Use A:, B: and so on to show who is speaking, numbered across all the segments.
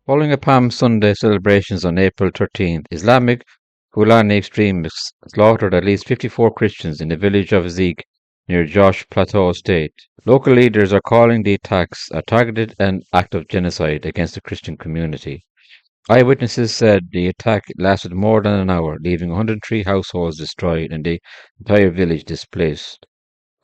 A: Following a Palm Sunday celebrations on April 13th, Islamic Fulani extremists slaughtered at least 54 Christians in the village of Zeek near Josh Plateau State. Local leaders are calling the attacks a targeted and act of genocide against the Christian community. Eyewitnesses said the attack lasted more than an hour, leaving 103 households destroyed and the entire village displaced.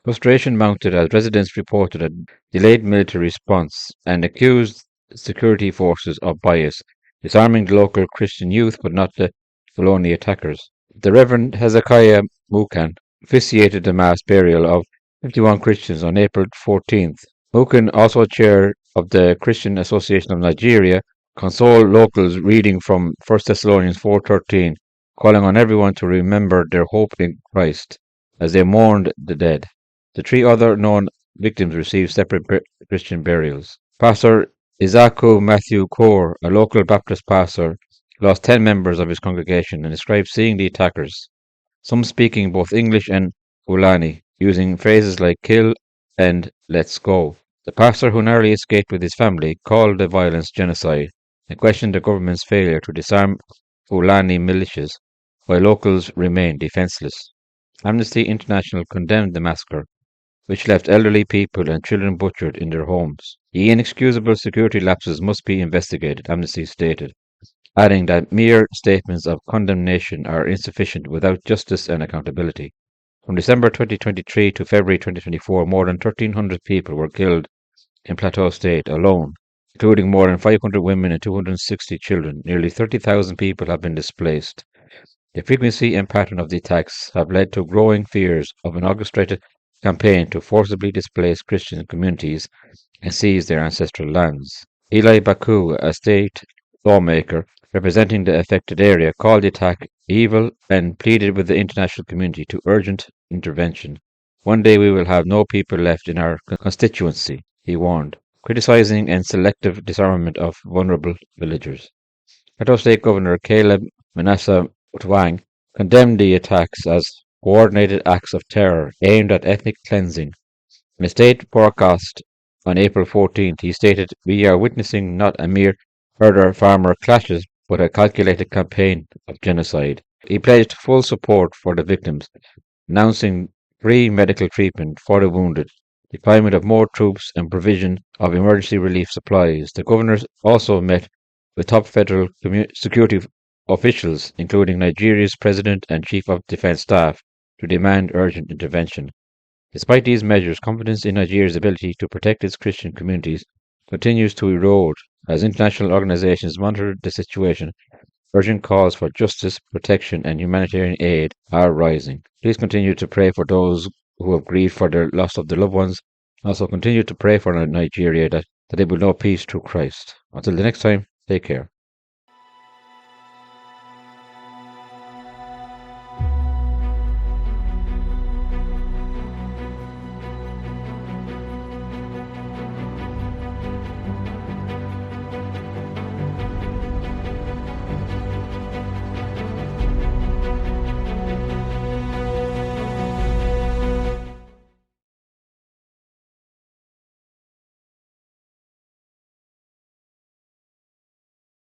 A: Frustration mounted as residents reported a delayed military response and accused security forces of bias, disarming the local Christian youth but not the Fulani attackers. The Reverend Hezekiah Mukan officiated the mass burial of 51 Christians on April 14th. Mukan, also chair of the Christian Association of Nigeria, consoled locals reading from 1 Thessalonians 4:13, calling on everyone to remember their hope in Christ as they mourned the dead. The three other known victims received separate Christian burials. Pastor Isaku Matthew Kaur, a local Baptist pastor, lost 10 members of his congregation and described seeing the attackers, some speaking both English and Fulani, using phrases like kill and let's go. The pastor, who narrowly escaped with his family, called the violence genocide and questioned the government's failure to disarm Fulani militias, while locals remained defenseless. Amnesty International condemned the massacre, which left elderly people and children butchered in their homes. The inexcusable security lapses must be investigated, Amnesty stated, adding that mere statements of condemnation are insufficient without justice and accountability. From December 2023 to February 2024, more than 1,300 people were killed in Plateau State alone, including more than 500 women and 260 children. Nearly 30,000 people have been displaced. The frequency and pattern of the attacks have led to growing fears of an orchestrated campaign to forcibly displace Christian communities and seize their ancestral lands. Eli Baku, a state lawmaker representing the affected area, called the attack evil and pleaded with the international community to urgent intervention. One day we will have no people left in our constituency, he warned, criticizing and selective disarmament of vulnerable villagers. Plateau State Governor Caleb Manasseh Utwang condemned the attacks as coordinated acts of terror aimed at ethnic cleansing. In a state broadcast on April 14th, he stated, "We are witnessing not a mere herder-farmer clashes, but a calculated campaign of genocide." He pledged full support for the victims, announcing free medical treatment for the wounded, deployment of more troops, and provision of emergency relief supplies. The governors also met with top federal security officials, including Nigeria's President and Chief of Defense Staff, to demand urgent intervention. Despite these measures, confidence in Nigeria's ability to protect its Christian communities continues to erode as international organizations monitor the situation. Urgent calls for justice, protection, and humanitarian aid are rising. Please continue to pray for those who have grieved for the loss of their loved ones. Also, continue to pray for Nigeria that they will know peace through Christ. Until the next time, take care.